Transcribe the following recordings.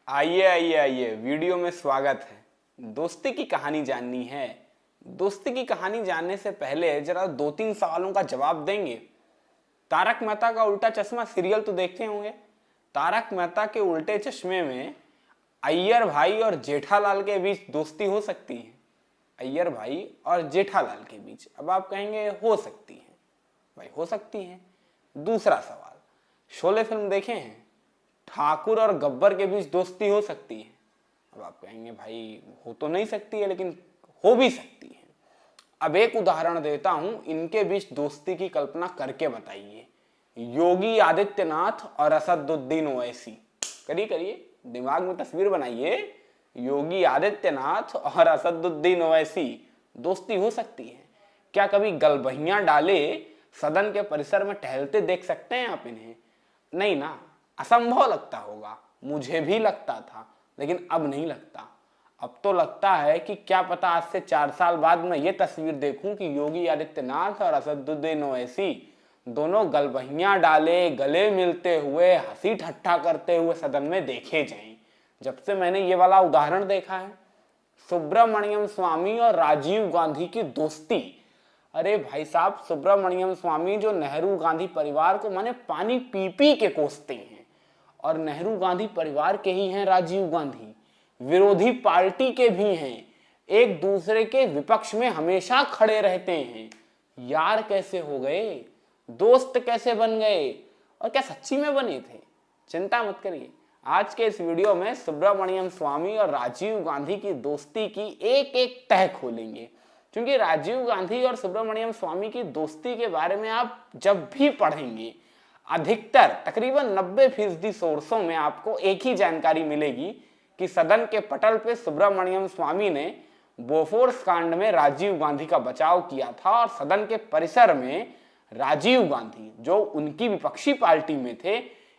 आइए आइए आइए, वीडियो में स्वागत है। दोस्ती की कहानी जाननी है। दोस्ती की कहानी जानने से पहले जरा 2-3 सवालों का जवाब देंगे। तारक मेहता का उल्टा चश्मा सीरियल तो देखते होंगे। तारक मेहता के उल्टे चश्मे में अय्यर भाई और जेठालाल के बीच दोस्ती हो सकती है। अय्यर भाई और जेठालाल के बीच, अब आप कहेंगे हो सकती है। भाई हो सकती है। दूसरा सवाल, शोले फिल्म देखे हैं? ठाकुर और गब्बर के बीच दोस्ती हो सकती है। अब आप कहेंगे भाई हो तो नहीं सकती है, लेकिन हो भी सकती है। अब एक उदाहरण देता हूं, इनके बीच दोस्ती की कल्पना करके बताइए। योगी आदित्यनाथ और असदुद्दीन ओवैसी। करिए करिए, दिमाग में तस्वीर बनाइए। योगी आदित्यनाथ और असदुद्दीन ओवैसी दोस्ती हो सकती है। क्या कभी गलबहियां डाले सदन के परिसर में टहलते देख सकते हैं आप इन्हें? नहीं ना, असंभव लगता होगा। मुझे भी लगता था, लेकिन अब नहीं लगता। अब तो लगता है कि क्या पता आज से 4 साल बाद मैं ये तस्वीर देखूं कि योगी आदित्यनाथ और असदुद्दीन ओवैसी दोनों गलबहियां डाले, गले मिलते हुए, हंसी ठट्ठा करते हुए सदन में देखे जाएं। जब से मैंने ये वाला उदाहरण देखा है, सुब्रमण्यम स्वामी और राजीव गांधी की दोस्ती। अरे भाई साहब, सुब्रमण्यम स्वामी जो नेहरू गांधी परिवार को माने पानी पी पी के कोसते हैं, और नेहरू गांधी परिवार के ही हैं राजीव गांधी, विरोधी पार्टी के भी हैं, एक दूसरे के विपक्ष में हमेशा खड़े रहते हैं। यार कैसे हो गए, दोस्त कैसे बन गए, और क्या सच्ची में बने थे? चिंता मत करिए, आज के इस वीडियो में सुब्रमण्यम स्वामी और राजीव गांधी की दोस्ती की एक एक तह खोलेंगे। क्योंकि राजीव गांधी और सुब्रमण्यम स्वामी की दोस्ती के बारे में आप जब भी पढ़ेंगे, अधिकतर तकरीबन 90% सोर्सों में आपको एक ही जानकारी मिलेगी कि सदन के पटल पे सुब्रमण्यम स्वामी ने बोफोर्स कांड में राजीव गांधी का बचाव किया था, और सदन के परिसर में राजीव गांधी जो उनकी विपक्षी पार्टी में थे,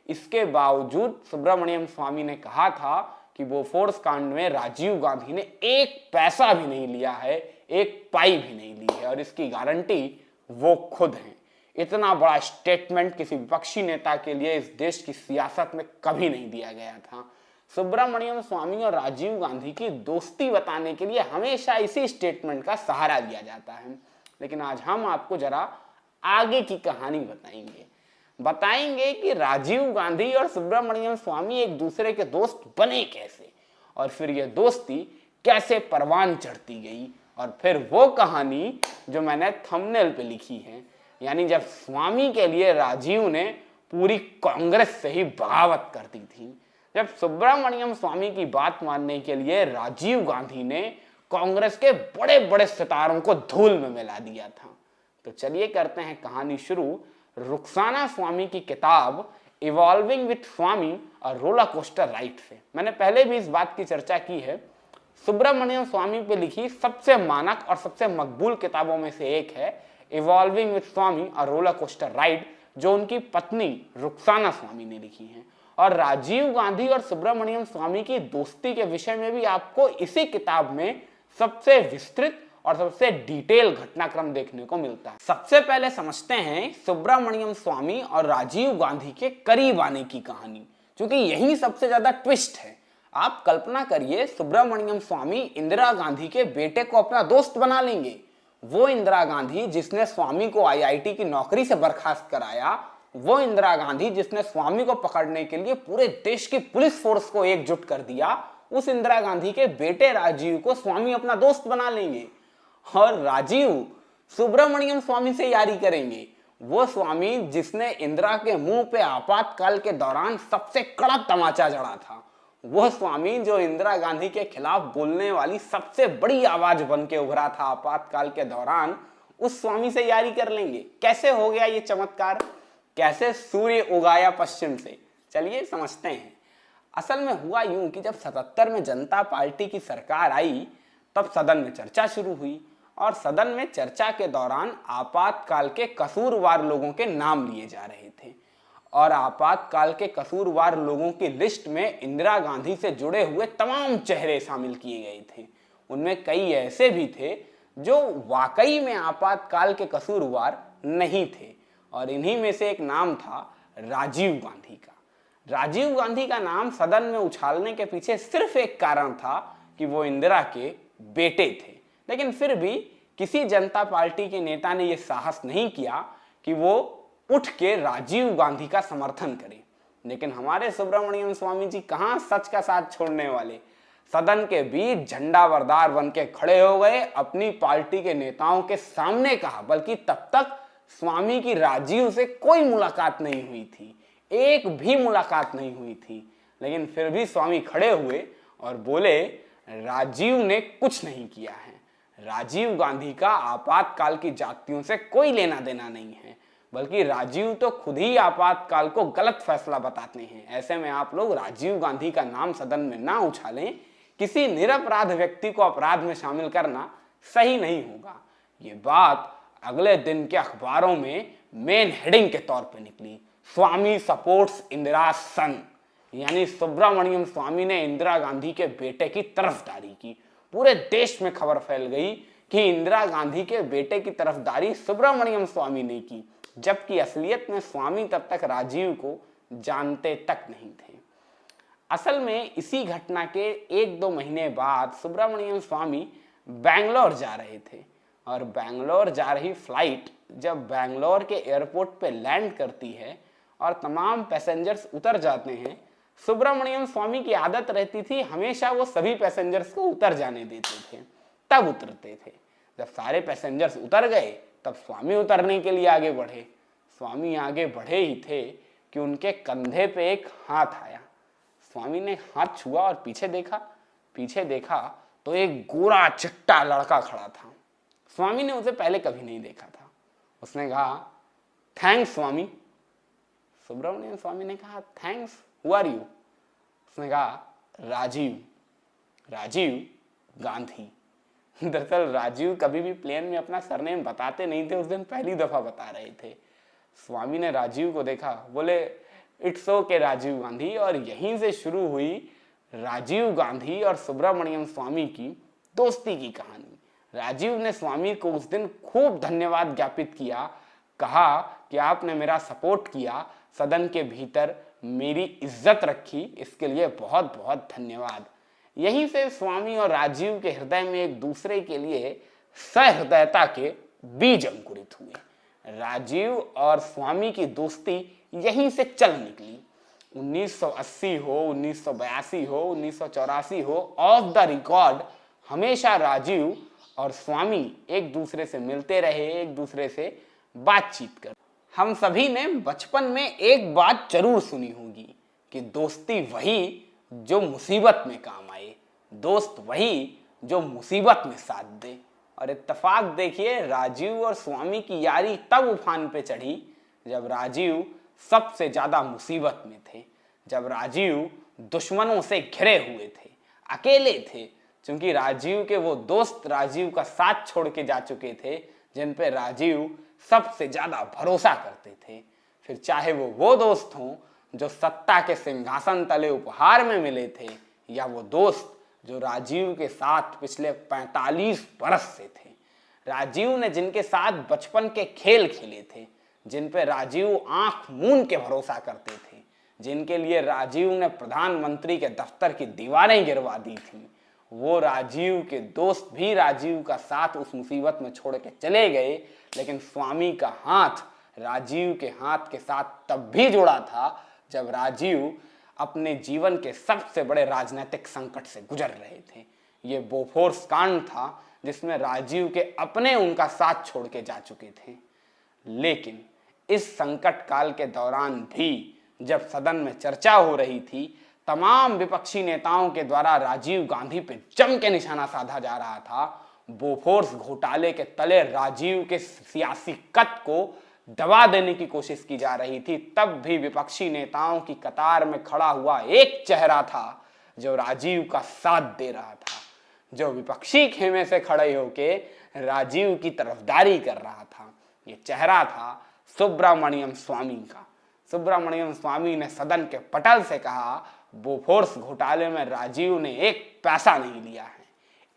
इसके बावजूद सुब्रमण्यम स्वामी ने कहा था कि बोफोर्स कांड में राजीव गांधी ने एक पैसा भी नहीं लिया है, एक पाई भी नहीं ली है, और इसकी गारंटी वो खुद हैं। इतना बड़ा स्टेटमेंट किसी विपक्षी नेता के लिए इस देश की सियासत में कभी नहीं दिया गया था। सुब्रमण्यम स्वामी और राजीव गांधी की दोस्ती बताने के लिए हमेशा इसी स्टेटमेंट का सहारा दिया जाता है। लेकिन आज हम आपको जरा आगे की कहानी बताएंगे कि राजीव गांधी और सुब्रमण्यम स्वामी एक दूसरे के दोस्त बने कैसे, और फिर यह दोस्ती कैसे परवान चढ़ती गई। और फिर वो कहानी जो मैंने थंबनेल पे लिखी है, यानी जब स्वामी के लिए राजीव ने पूरी कांग्रेस से ही बगावत कर दी थी, जब सुब्रमण्यम स्वामी की बात मानने के लिए राजीव गांधी ने कांग्रेस के बड़े बड़े सितारों को धूल में मिला दिया था। तो चलिए करते हैं कहानी शुरू रुखसाना स्वामी की किताब इवॉल्विंग विथ स्वामी और रोलर कोस्टर राइड से। मैंने पहले भी इस बात की चर्चा की है। सुब्रमण्यम स्वामी पे लिखी सबसे मानक और सबसे मकबूल किताबों में से एक है इवॉल्विंग विथ स्वामी और रोलर कोस्टर राइड, जो उनकी पत्नी रुखसाना स्वामी ने लिखी है। और राजीव गांधी और सुब्रमण्यम स्वामी की दोस्ती के विषय में भी आपको इसी किताब में सबसे विस्तृत और सबसे डिटेल घटनाक्रम देखने को मिलता है। सबसे पहले समझते हैं सुब्रमण्यम स्वामी और राजीव गांधी के करीब आने की कहानी, क्योंकि यही सबसे ज्यादा ट्विस्ट है। आप कल्पना करिए, सुब्रमण्यम स्वामी इंदिरा गांधी के बेटे को अपना दोस्त बना लेंगे। वो इंदिरा गांधी जिसने स्वामी को आईआईटी की नौकरी से बर्खास्त कराया, वो इंदिरा गांधी जिसने स्वामी को पकड़ने के लिए पूरे देश की पुलिस फोर्स को एकजुट कर दिया, उस इंदिरा गांधी के बेटे राजीव को स्वामी अपना दोस्त बना लेंगे। और राजीव सुब्रमण्यम स्वामी से यारी करेंगे। वो स्वामी जिसने इंदिरा के मुंह पे आपातकाल के दौरान सबसे कड़ा तमाचा जड़ा था, वो स्वामी जो इंदिरा गांधी के खिलाफ बोलने वाली सबसे बड़ी आवाज बन के उभरा था आपातकाल के दौरान, उस स्वामी से यारी कर लेंगे। कैसे हो गया ये चमत्कार? कैसे सूर्य उगाया पश्चिम से? चलिए समझते हैं। असल में हुआ यूं कि जब 77 में जनता पार्टी की सरकार आई, तब सदन में चर्चा शुरू हुई, और सदन में चर्चा के दौरान आपातकाल के कसूरवार लोगों के नाम लिए जा रहे थे, और आपातकाल के कसूरवार लोगों की लिस्ट में इंदिरा गांधी से जुड़े हुए तमाम चेहरे शामिल किए गए थे। उनमें कई ऐसे भी थे जो वाकई में आपातकाल के कसूरवार नहीं थे, और इन्हीं में से एक नाम था राजीव गांधी का। राजीव गांधी का नाम सदन में उछालने के पीछे सिर्फ एक कारण था कि वो इंदिरा के बेटे थे, लेकिन फिर भी किसी जनता पार्टी के नेता ने यह साहस नहीं किया कि वो उठ के राजीव गांधी का समर्थन करे। लेकिन हमारे सुब्रमण्यम स्वामी जी कहां सच का साथ छोड़ने वाले, सदन के बीच झंडावरदार बन के खड़े हो गए, अपनी पार्टी के नेताओं के सामने कहा। बल्कि तब तक स्वामी की राजीव से कोई मुलाकात नहीं हुई थी, एक भी मुलाकात नहीं हुई थी, लेकिन फिर भी स्वामी खड़े हुए और बोले राजीव ने कुछ नहीं किया है, राजीव गांधी का आपातकाल की जातियों से कोई लेना देना नहीं है, बल्कि राजीव तो खुद ही आपातकाल को गलत फैसला बताते हैं। ऐसे में आप लोग राजीव गांधी का नाम सदन में ना उछालें, किसी निरपराध व्यक्ति को अपराध में शामिल करना सही नहीं होगा। ये बात अगले दिन के अखबारों में मेन हेडिंग के तौर पर निकली, स्वामी सपोर्ट्स इंदिरा सन, यानी सुब्रमण्यम स्वामी ने इंदिरा गांधी के बेटे की तरफदारी की। पूरे देश में खबर फैल गई कि इंदिरा गांधी के बेटे की तरफदारी सुब्रमण्यम स्वामी ने की, जबकि असलियत में स्वामी तब तक राजीव को जानते तक नहीं थे। असल में इसी घटना के 1-2 महीने बाद सुब्रमण्यम स्वामी बैंगलोर जा रहे थे और बैंगलोर जा रही फ्लाइट जब बैंगलोर के एयरपोर्ट पे लैंड करती है और तमाम पैसेंजर्स उतर जाते हैं, सुब्रमण्यम स्वामी की आदत रहती थी हमेशा वो सभी पैसेंजर्स को उतर जाने देते थे, तब उतरते थे। जब सारे पैसेंजर्स उतर गए तब स्वामी उतरने के लिए आगे बढ़े। स्वामी आगे बढ़े ही थे कि उनके कंधे पे एक हाथ आया। स्वामी ने हाथ छुआ और पीछे देखा तो एक गोरा चिट्टा लड़का खड़ा था। स्वामी ने उसे पहले कभी नहीं देखा था। उसने कहा थैंक्स स्वामी। सुब्रमण्यम स्वामी ने कहा थैंक्स, हु आर यू? उसने कहा राजीव गांधी। दरअसल राजीव कभी भी प्लेन में अपना सरनेम बताते नहीं थे, उस दिन पहली दफा बता रहे थे। स्वामी ने राजीव को देखा, बोले इट्स ओके राजीव गांधी, और यहीं से शुरू हुई राजीव गांधी और सुब्रमण्यम स्वामी की दोस्ती की कहानी। राजीव ने स्वामी को उस दिन खूब धन्यवाद ज्ञापित किया, कहा कि आपने मेरा सपोर्ट किया, सदन के भीतर मेरी इज्जत रखी, इसके लिए बहुत बहुत धन्यवाद। यहीं से स्वामी और राजीव के हृदय में एक दूसरे के लिए सहृदयता के बीज अंकुरित हुए। राजीव और स्वामी की दोस्ती यहीं से चल निकली। 1980 हो, 1982 हो, 1984 हो, ऑफ द रिकॉर्ड हमेशा राजीव और स्वामी एक दूसरे से मिलते रहे, एक दूसरे से बातचीत कर। हम सभी ने बचपन में एक बात जरूर सुनी होगी कि दोस्ती वही जो मुसीबत में काम आए, दोस्त वही जो मुसीबत में साथ दे। और इत्तेफाक देखिए, राजीव और स्वामी की यारी तब उफान पे चढ़ी जब राजीव सबसे ज्यादा मुसीबत में थे, जब राजीव दुश्मनों से घिरे हुए थे, अकेले थे, क्योंकि राजीव के वो दोस्त राजीव का साथ छोड़ के जा चुके थे जिन पे राजीव सबसे ज्यादा भरोसा करते थे। फिर चाहे वो दोस्त हों जो सत्ता के सिंहासन तले उपहार में मिले थे, या वो दोस्त जो राजीव के साथ पिछले 45 बरस से थे। राजीव ने जिनके साथ बचपन के खेल खेले थे, जिन पे राजीव आंख मूंद के भरोसा करते थे, जिनके लिए राजीव ने प्रधानमंत्री के दफ्तर की दीवारें गिरवा दी थी, वो राजीव के दोस्त भी राजीव का साथ उस मुसीबत में छोड़ के चले गए। लेकिन स्वामी का हाथ राजीव के हाथ के साथ तब भी जुड़ा था जब राजीव अपने जीवन के सबसे बड़े राजनीतिक संकट से गुजर रहे थे। ये बोफोर्स कांड था जिसमें राजीव के अपने उनका साथ छोड़ के जा चुके थे। लेकिन इस संकट काल के दौरान भी जब सदन में चर्चा हो रही थी, तमाम विपक्षी नेताओं के द्वारा राजीव गांधी पे जम के निशाना साधा जा रहा था। बोफोर्स घोटाले के तले राजीव के सियासी कद को दबा देने की कोशिश की जा रही थी, तब भी विपक्षी नेताओं की कतार में खड़ा हुआ एक चेहरा था जो राजीव का साथ दे रहा था, जो विपक्षी खेमे से खड़े होके राजीव की तरफदारी कर रहा था। ये चेहरा था सुब्रमण्यम स्वामी का। सुब्रमण्यम स्वामी ने सदन के पटल से कहा, बोफोर्स घोटाले में राजीव ने एक पैसा नहीं लिया है,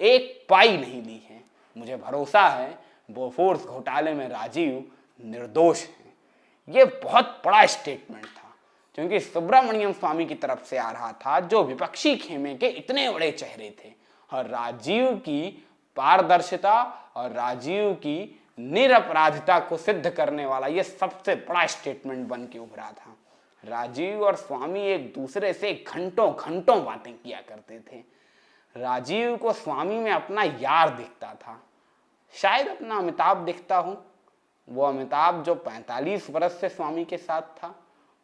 एक पाई नहीं ली है। मुझे भरोसा है बोफोर्स घोटाले में राजीव निर्दोष है। यह बहुत बड़ा स्टेटमेंट था, क्योंकि सुब्रमण्यम स्वामी की तरफ से आ रहा था, जो विपक्षी खेमे के इतने बड़े चेहरे थे। और राजीव की पारदर्शिता और राजीव की निरपराधिता को सिद्ध करने वाला यह सबसे बड़ा स्टेटमेंट बन के उभरा था। राजीव और स्वामी एक दूसरे से घंटों घंटों बातें किया करते थे। राजीव को स्वामी में अपना यार दिखता था, शायद अपना अमिताभ दिखता हो। वो अमिताभ जो 45 वर्ष से स्वामी के साथ था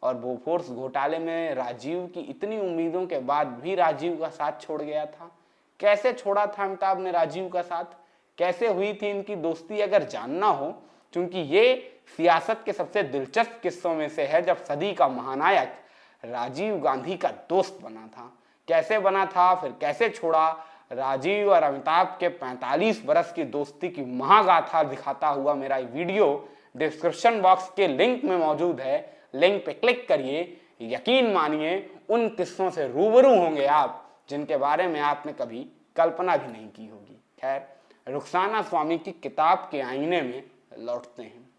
और बोफोर्स घोटाले में राजीव की इतनी उम्मीदों के बाद भी राजीव का साथ छोड़ गया था। कैसे छोड़ा था अमिताभ ने राजीव का साथ, कैसे हुई थी इनकी दोस्ती, अगर जानना हो, क्योंकि ये सियासत के सबसे दिलचस्प किस्सों में से है जब सदी का महानायक राजीव गांधी का दोस्त बना था। कैसे बना था, फिर कैसे छोड़ा। राजीव और अमिताभ के 45 बरस की दोस्ती की महागाथा दिखाता हुआ मेरा वीडियो डिस्क्रिप्शन बॉक्स के लिंक में मौजूद है। लिंक पे क्लिक करिए, यकीन मानिए उन किस्सों से रूबरू होंगे आप जिनके बारे में आपने कभी कल्पना भी नहीं की होगी। खैर, रुखसाना स्वामी की किताब के आईने में लौटते हैं।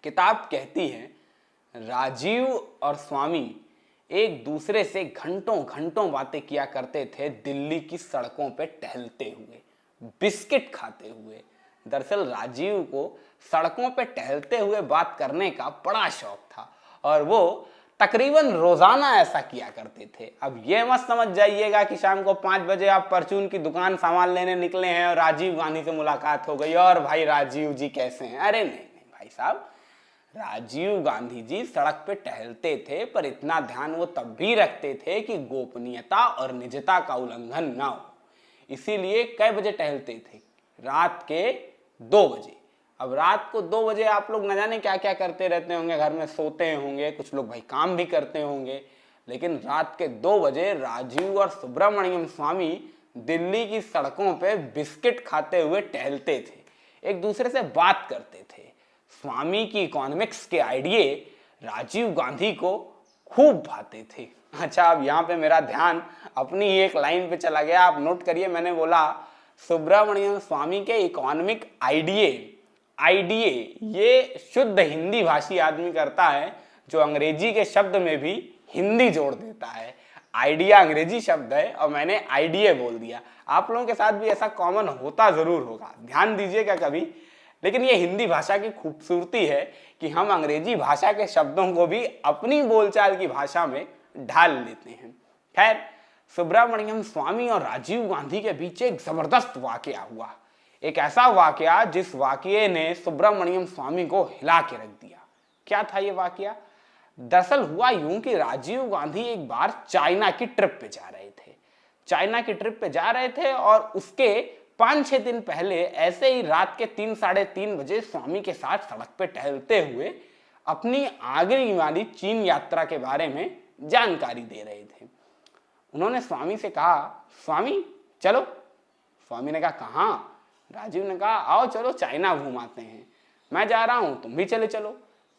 किताब कहती है, राजीव और स्वामी एक दूसरे से घंटों घंटों बातें किया करते थे, दिल्ली की सड़कों पे टहलते हुए, बिस्किट खाते हुए। दरअसल राजीव को सड़कों पे टहलते हुए बात करने का बड़ा शौक था और वो तकरीबन रोजाना ऐसा किया करते थे। अब ये मत समझ जाइएगा कि शाम को 5 बजे आप परचून की दुकान सामान लेने निकले हैं और राजीव गांधी से मुलाकात हो गई और भाई राजीव जी कैसे हैं। अरे नहीं नहीं भाई साहब, राजीव गांधी जी सड़क पे टहलते थे, पर इतना ध्यान वो तब भी रखते थे कि गोपनीयता और निजता का उल्लंघन ना हो। इसीलिए कई बजे टहलते थे? रात के 2 बजे। अब रात को 2 बजे आप लोग न जाने क्या क्या करते रहते होंगे, घर में सोते होंगे, कुछ लोग भाई काम भी करते होंगे, लेकिन रात के 2 बजे राजीव और सुब्रमण्यम स्वामी दिल्ली की सड़कों पे बिस्किट खाते हुए टहलते थे, एक दूसरे से बात करते थे। स्वामी की इकोनॉमिक्स के आइडिये राजीव गांधी को खूब भाते थे। अच्छा, अब यहाँ पे मेरा ध्यान अपनी ही एक लाइन पे चला गया, आप नोट करिए। मैंने बोला सुब्रमण्यम स्वामी के इकोनॉमिक आइडिये ये शुद्ध हिंदी भाषी आदमी करता है जो अंग्रेजी के शब्द में भी हिंदी जोड़ देता है। आइडिया अंग्रेजी शब्द है और मैंने आइडिये बोल दिया। आप लोगों के साथ भी ऐसा कॉमन होता जरूर होगा, ध्यान दीजिएगा कभी। लेकिन ये हिंदी भाषा की खूबसूरती है कि हम अंग्रेजी भाषा के शब्दों को भी अपनी बोलचाल की भाषा में ढाल लेते हैं। खैर, सुब्रमण्यम स्वामी और राजीव गांधी के बीच एक जबरदस्त वाकया हुआ, एक ऐसा वाकया जिस वाकये ने सुब्रमण्यम स्वामी को हिला के रख दिया। क्या था ये वाकया? दरअसल हुआ यूं कि राजीव गांधी एक बार चाइना की ट्रिप पे जा रहे थे। चाइना की ट्रिप पे जा रहे थे और उसके 5-6 दिन पहले ऐसे ही रात के 3 साढ़े 3 बजे स्वामी के साथ सड़क पे टहलते हुए अपनी आगे वाली चीन यात्रा के बारे में जानकारी दे रहे थे। उन्होंने स्वामी से कहा, स्वामी चलो। स्वामी ने कहा, कहाँ? राजीव ने कहा, आओ चलो चाइना घुमाते हैं। मैं जा रहा हूं, तुम भी चले चलो।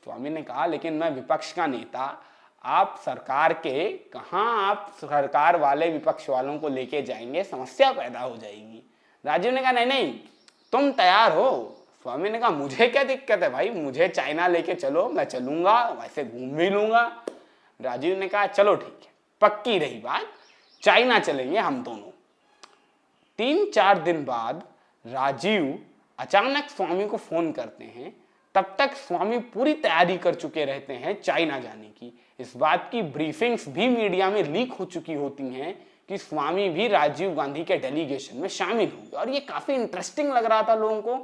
स्वामी ने कहा, लेकिन मैं विपक्ष का नेता, आप सरकार के, कहाँ आप सरकार वाले विपक्ष वालों को लेके जाएंगे, समस्या पैदा हो जाएगी। राजीव ने कहा, नहीं नहीं तुम तैयार हो? स्वामी ने कहा, मुझे क्या दिक्कत है भाई, मुझे चाइना लेके चलो, मैं चलूंगा, वैसे घूम भी लूंगा। राजीव ने कहा, चलो ठीक है, पक्की रही बात, चाइना चलेंगे हम दोनों। 3-4 दिन बाद राजीव अचानक स्वामी को फोन करते हैं। तब तक स्वामी पूरी तैयारी कर चुके रहते हैं चाइना जाने की। इस बात की ब्रीफिंग्स भी मीडिया में लीक हो चुकी होती हैं कि स्वामी भी राजीव गांधी के डेलीगेशन में शामिल होंगे। और ये काफी इंटरेस्टिंग लग रहा था लोगों को,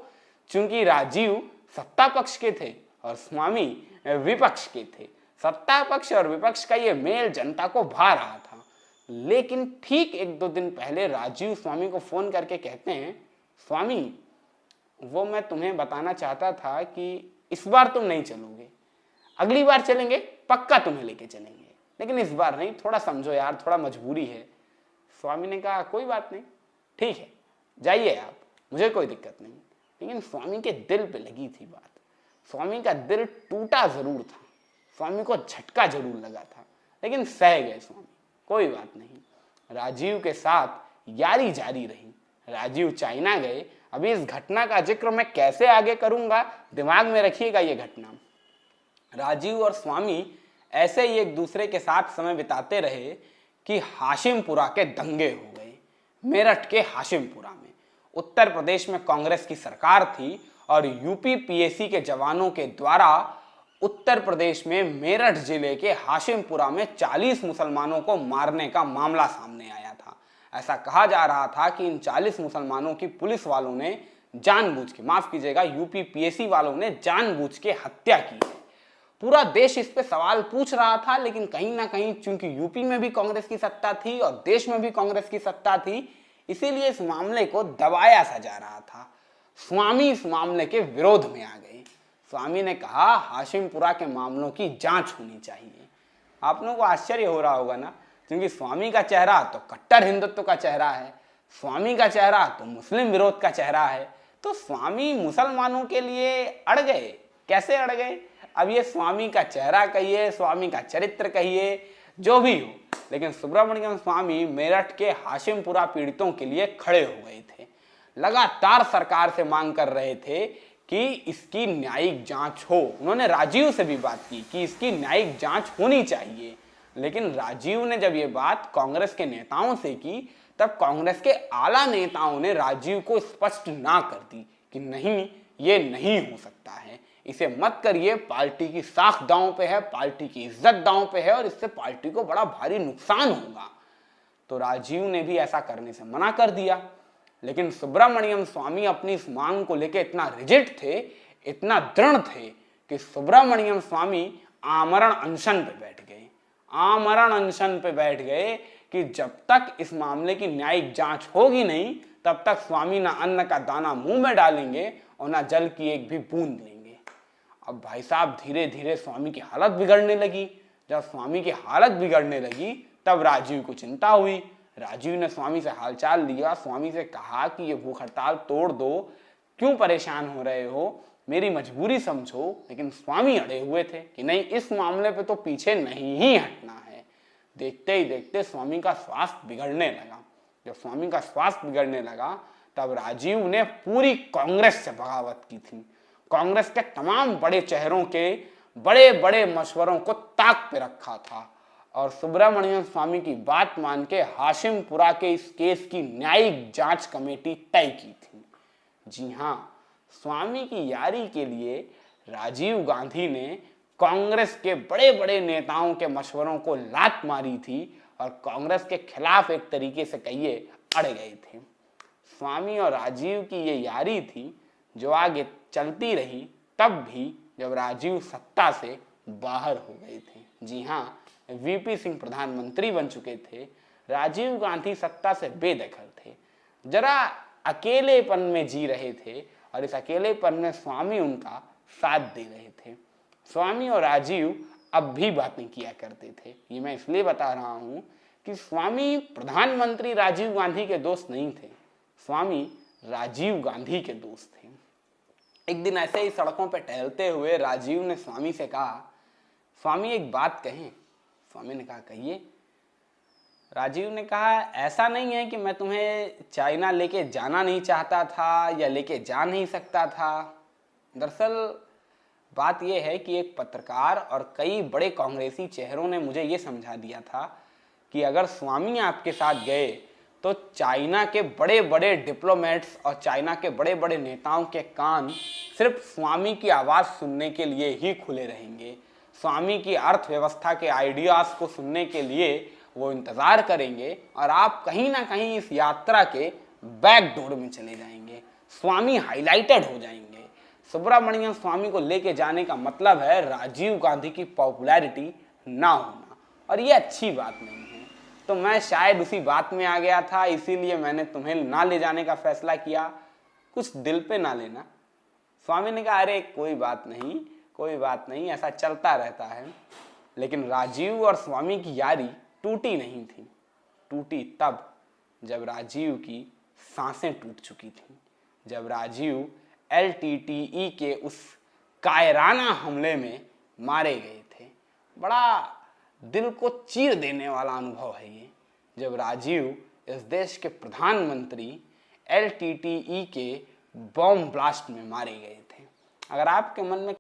क्योंकि राजीव सत्ता पक्ष के थे और स्वामी विपक्ष के थे। सत्ता पक्ष और विपक्ष का ये मेल जनता को भा रहा था। लेकिन ठीक 1-2 दिन पहले राजीव स्वामी को फोन करके कहते हैं, स्वामी वो मैं तुम्हें बताना चाहता था कि इस बार तुम नहीं चलोगे, अगली बार चलेंगे, पक्का तुम्हें लेके चलेंगे, लेकिन इस बार नहीं, थोड़ा समझो यार, थोड़ा मजबूरी है। स्वामी ने कहा, कोई बात नहीं, ठीक है जाइए आप, मुझे कोई दिक्कत नहीं। लेकिन स्वामी के दिल पे लगी थी बात, स्वामी का दिल टूटा जरूर था, स्वामी को झटका जरूर लगा था, लेकिन सह गए स्वामी, कोई बात नहीं। राजीव के साथ यारी जारी रही। राजीव चाइना गए। अभी इस घटना का जिक्र मैं कैसे आगे करूंगा, दिमाग में रखिएगा ये घटना। राजीव और स्वामी ऐसे ही एक दूसरे के साथ समय बिताते रहे कि हाशिमपुरा के दंगे हो गए। मेरठ के हाशिमपुरा में उत्तर प्रदेश में कांग्रेस की सरकार थी और यूपी पीएसी के जवानों के द्वारा उत्तर प्रदेश में मेरठ जिले के हाशिमपुरा में 40 मुसलमानों को मारने का मामला सामने आया था। ऐसा कहा जा रहा था कि इन 40 मुसलमानों की पुलिस वालों ने जानबूझ के, माफ कीजिएगा, यूपी पीएसी वालों ने जानबूझ के हत्या की है। पूरा देश इस पे सवाल पूछ रहा था, लेकिन कहीं ना कहीं चूंकि यूपी में भी कांग्रेस की सत्ता थी और देश में भी कांग्रेस की सत्ता थी, इसीलिए इस मामले को दबाया सा जा रहा था। स्वामी इस मामले के विरोध में आ गए। स्वामी ने कहा हाशिमपुरा के मामलों की जांच होनी चाहिए। आप लोगों को आश्चर्य हो रहा होगा ना, क्योंकि स्वामी का चेहरा तो कट्टर हिंदुत्व का चेहरा है, स्वामी का चेहरा तो मुस्लिम विरोध का चेहरा है, तो स्वामी मुसलमानों के लिए अड़ गए। कैसे अड़ गए? अब ये स्वामी का चेहरा कहिए, स्वामी का चरित्र कहिए, जो भी हो, लेकिन सुब्रमण्यम स्वामी मेरठ के हाशिमपुरा पीड़ितों के लिए खड़े हो गए थे। लगातार सरकार से मांग कर रहे थे कि इसकी न्यायिक जांच हो। उन्होंने राजीव से भी बात की कि इसकी न्यायिक जांच होनी चाहिए, लेकिन राजीव ने जब ये बात कांग्रेस के नेताओं से की, तब कांग्रेस के आला नेताओं ने राजीव को स्पष्ट ना कर दी कि नहीं, ये नहीं हो सकता है, इसे मत करिए, पार्टी की साख दांव पे है, पार्टी की इज्जत दांव पे है और इससे पार्टी को बड़ा भारी नुकसान होगा। तो राजीव ने भी ऐसा करने से मना कर दिया। लेकिन सुब्रमण्यम स्वामी अपनी इस मांग को लेकर इतना रिजिड थे, इतना दृढ़ थे कि सुब्रमण्यम स्वामी आमरण अनशन पे बैठ गए। आमरण अनशन पे बैठ गए कि जब तक इस मामले की न्यायिक जांच होगी नहीं, तब तक स्वामी ना अन्न का दाना मुंह में डालेंगे और ना जल की एक भी बूंद लेंगे। अब भाई साहब धीरे धीरे स्वामी की हालत बिगड़ने लगी। जब स्वामी की हालत बिगड़ने लगी तब राजीव को चिंता हुई। राजीव ने स्वामी से हालचाल लिया, स्वामी से कहा कि ये भूख हड़ताल तोड़ दो, क्यों परेशान हो रहे हो, मेरी मजबूरी समझो। लेकिन स्वामी अड़े हुए थे कि नहीं, इस मामले पे तो पीछे नहीं ही हटना है। देखते ही देखते स्वामी का स्वास्थ्य बिगड़ने लगा। जब स्वामी का स्वास्थ्य बिगड़ने लगा तब राजीव ने पूरी कांग्रेस से बगावत की थी। कांग्रेस के तमाम बड़े चेहरों के बड़े बड़े मशवरों को ताक पे रखा था और सुब्रमण्यम स्वामी की बात मान के हाशिमपुरा के इस केस की न्यायिक जांच कमेटी तय की थी। जी हाँ, स्वामी की यारी के लिए राजीव गांधी ने कांग्रेस के बड़े बड़े नेताओं के मशवरों को लात मारी थी और कांग्रेस के खिलाफ एक तरीके से कहिए अड़ गए थे। स्वामी और राजीव की ये यारी थी जो आगे चलती रही, तब भी जब राजीव सत्ता से बाहर हो गए थे। जी हाँ, वीपी सिंह प्रधानमंत्री बन चुके थे, राजीव गांधी सत्ता से बेदखल थे, जरा अकेलेपन में जी रहे थे और इस अकेलेपन में स्वामी उनका साथ दे रहे थे। स्वामी और राजीव अब भी बातें किया करते थे। ये मैं इसलिए बता रहा हूं कि स्वामी प्रधानमंत्री राजीव गांधी के दोस्त नहीं थे, स्वामी राजीव गांधी के दोस्त थे। एक दिन ऐसे ही सड़कों पर टहलते हुए राजीव ने स्वामी से कहा, स्वामी एक बात कहें। स्वामी ने कहा, कहिए। राजीव ने कहा, ऐसा नहीं है कि मैं तुम्हें चाइना लेके जाना नहीं चाहता था या लेके जा नहीं सकता था। दरअसल बात यह है कि एक पत्रकार और कई बड़े कांग्रेसी चेहरों ने मुझे ये समझा दिया था कि अगर स्वामी आपके साथ गए तो चाइना के बड़े बड़े डिप्लोमेट्स और चाइना के बड़े बड़े नेताओं के कान सिर्फ स्वामी की आवाज़ सुनने के लिए ही खुले रहेंगे। स्वामी की अर्थव्यवस्था के आइडियाज़ को सुनने के लिए वो इंतज़ार करेंगे और आप कहीं ना कहीं इस यात्रा के बैक डोर में चले जाएंगे, स्वामी हाईलाइटेड हो जाएंगे। सुब्रमण्यम स्वामी को लेके जाने का मतलब है राजीव गांधी की पॉपुलैरिटी ना होना, और ये अच्छी बात नहीं है। तो मैं शायद उसी बात में आ गया था, इसीलिए मैंने तुम्हें ना ले जाने का फैसला किया। कुछ दिल पे ना लेना। स्वामी ने कहा, अरे कोई बात नहीं, कोई बात नहीं, ऐसा चलता रहता है। लेकिन राजीव और स्वामी की यारी टूटी नहीं थी। टूटी तब जब राजीव की सांसें टूट चुकी थी, जब राजीव LTTE के उस कायराना हमले में मारे गए थे। बड़ा दिल को चीर देने वाला अनुभव है ये, जब राजीव इस देश के प्रधानमंत्री LTTE के बॉम्ब ब्लास्ट में मारे गए थे। अगर आपके मन में